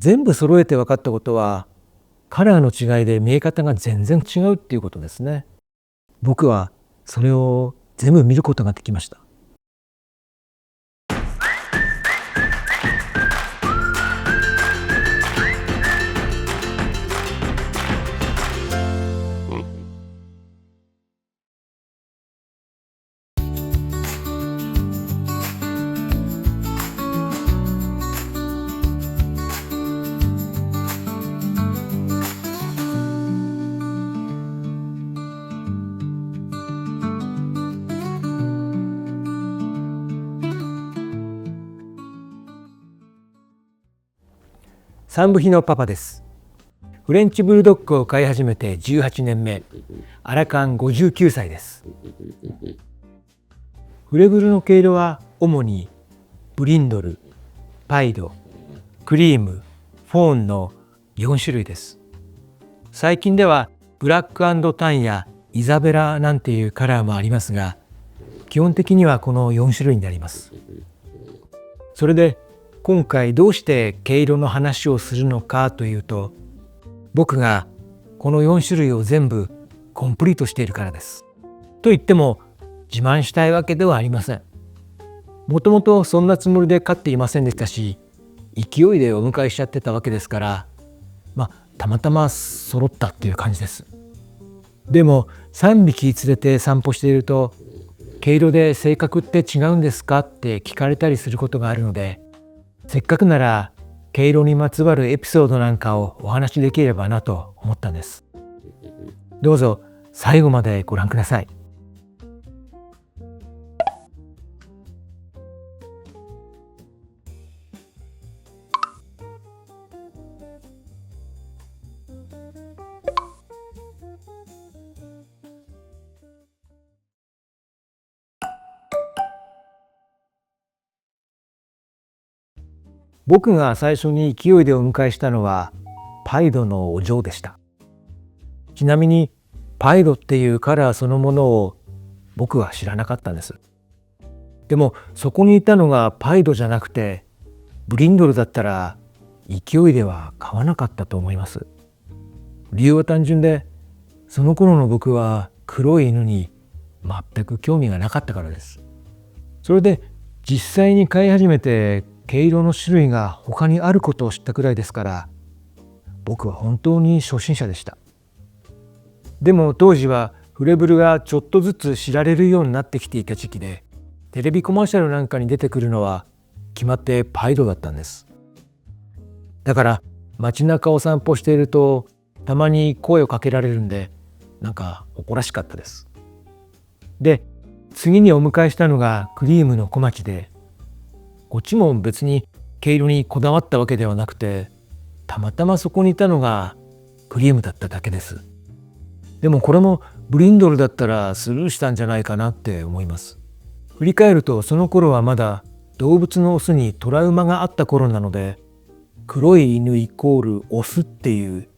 全部揃えて分かったことは、カラーの違いで見え方が全然違うっていうことですね。僕はそれを全部見ることができました。三部比のパパです。フレンチブルドッグを飼い始めて18年目、アラカン59歳です。フレブルの毛色は主にブリンドル、パイド、クリーム、フォーンの4種類です。最近ではブラック&タンやイザベラなんていうカラーもありますが、基本的にはこの4種類になります。それで今回どうして毛色の話をするのかというと、僕がこの4種類を全部コンプリートしているからです。と言っても自慢したいわけではありません。もともとそんなつもりで飼っていませんでしたし、勢いでお迎えしちゃってたわけですから、たまたま揃ったっていう感じです。でも3匹連れて散歩していると、毛色で性格って違うんですかって聞かれたりすることがあるので、せっかくなら毛色にまつわるエピソードなんかをお話しできればなと思ったんです。どうぞ最後までご覧ください。僕が最初に勢いでお迎えしたのはパイドのお嬢でした。ちなみにパイドっていうカラーそのものを僕は知らなかったんです。でもそこにいたのがパイドじゃなくてブリンドルだったら勢いでは買わなかったと思います。理由は単純で、その頃の僕は黒い犬に全く興味がなかったからです。それで実際に飼い始めて毛色の種類が他にあることを知ったくらいですから、僕は本当に初心者でした。でも当時はフレブルがちょっとずつ知られるようになってきていた時期で、テレビコマーシャルなんかに出てくるのは決まってパイドだったんです。だから街中を散歩しているとたまに声をかけられるんで、なんか誇らしかったです。で、次にお迎えしたのがクリームの小町で、こっちも別に毛色にこだわったわけではなくて、たまたまそこにいたのがクリームだっただけです。でもこれもブリンドルだったらスルーしたんじゃないかなって思います。振り返るとその頃はまだ動物のオスにトラウマがあった頃なので、黒い犬イコールオスっていう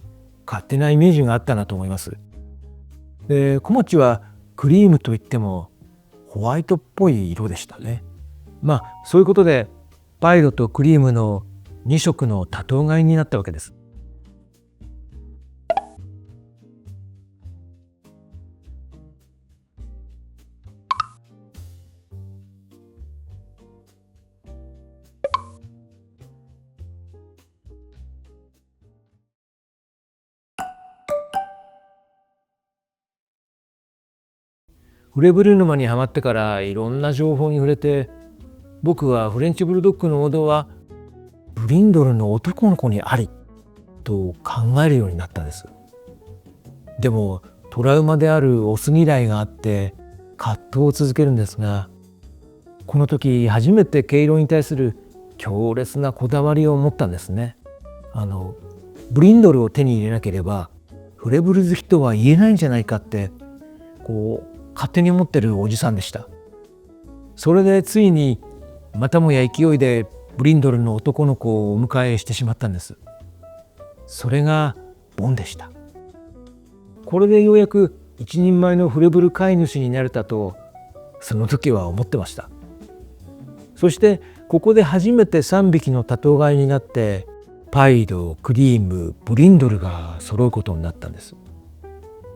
勝手なイメージがあったなと思います。で、小町はクリームといってもホワイトっぽい色でしたね。そういうことでパイドとクリームの2色の多頭飼いになったわけです。フレブル沼にはまってからいろんな情報に触れて、僕はフレンチブルドッグの王道はブリンドルの男の子にありと考えるようになったんです。でもトラウマであるオス嫌いがあって葛藤を続けるんですが、この時初めて毛色に対する強烈なこだわりを持ったんですね。ブリンドルを手に入れなければフレブル好きとは言えないんじゃないかって勝手に思ってるおじさんでした。それでついにまたもや勢いでブリンドルの男の子をお迎えしてしまったんです。それがボンでした。これでようやく一人前のフレブル飼い主になれたとその時は思ってました。そしてここで初めて3匹の多頭飼いになってパイド、クリーム、ブリンドルが揃うことになったんです。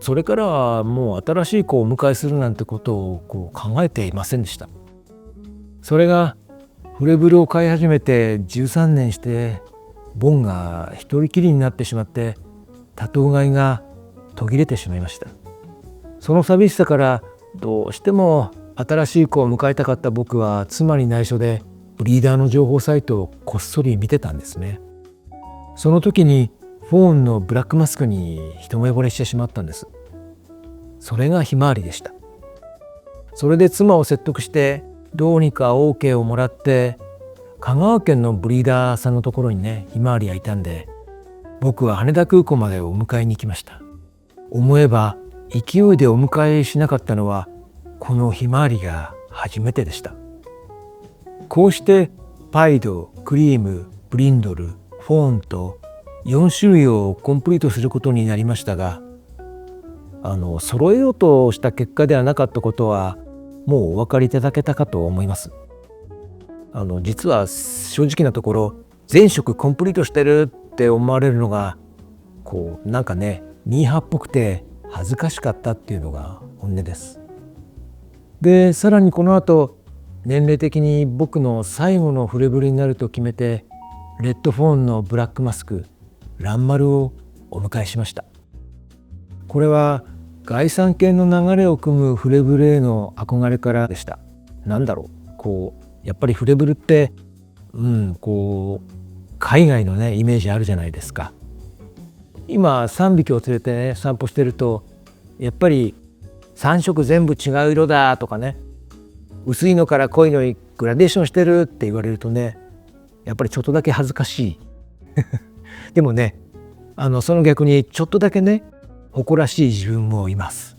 それからはもう新しい子をお迎えするなんてことを考えていませんでした。それがフレブルを飼い始めて13年してボンが一人きりになってしまって多頭飼いが途切れてしまいました。その寂しさからどうしても新しい子を迎えたかった僕は妻に内緒でブリーダーの情報サイトをこっそり見てたんですね。その時にフォーンのブラックマスクに一目惚れしてしまったんです。それがひまわりでした。それで妻を説得してどうにか OK をもらって香川県のブリーダーさんのところにねひまわりがいたんで、僕は羽田空港までお迎えに行きました。思えば勢いでお迎えしなかったのはこのひまわりが初めてでした。こうしてパイド、クリーム、ブリンドル、フォーンと4種類をコンプリートすることになりましたが、揃えようとした結果ではなかったことはもうお分かりいただけたかと思います。実は正直なところ全色コンプリートしてるって思われるのがなんかねミーハーっぽくて恥ずかしかったっていうのが本音です。でさらにこの後年齢的に僕の最後のフレブルになると決めてレッドフォーンのブラックマスクランマルをお迎えしました。これは概算系の流れを組むフレブルへの憧れからでした。なんだろう、やっぱりフレブルって海外のねイメージあるじゃないですか。今3匹を連れてね散歩してるとやっぱり3色全部違う色だとかね、薄いのから濃いのにグラデーションしてるって言われるとねやっぱりちょっとだけ恥ずかしいでもねその逆にちょっとだけね誇らしい自分もいます。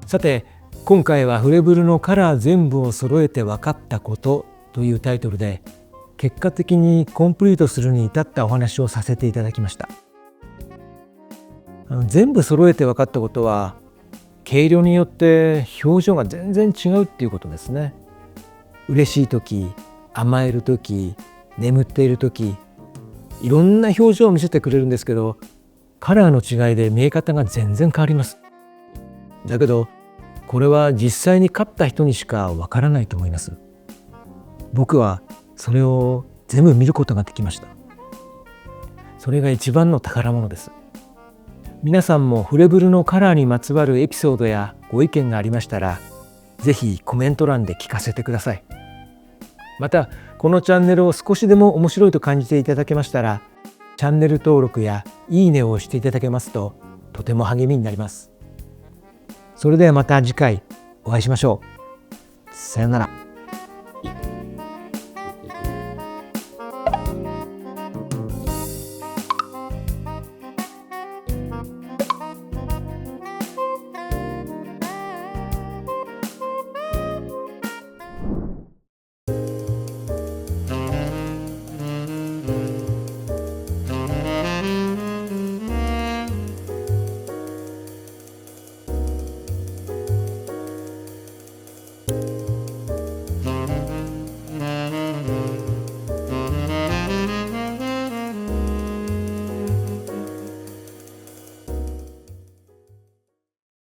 さて今回はフレブルのカラー全部を揃えて分かったことというタイトルで結果的にコンプリートするに至ったお話をさせていただきました。全部揃えて分かったことは毛色によって表情が全然違うっていうことですね。嬉しい時、甘える時、眠っている時、いろんな表情を見せてくれるんですけどカラーの違いで見え方が全然変わります。だけどこれは実際に飼った人にしかわからないと思います。僕はそれを全部見ることができました。それが一番の宝物です。皆さんもフレブルのカラーにまつわるエピソードやご意見がありましたらぜひコメント欄で聞かせてください。またこのチャンネルを少しでも面白いと感じていただけましたらチャンネル登録やいいねを押していただけますととても励みになります。それではまた次回お会いしましょう。さよなら。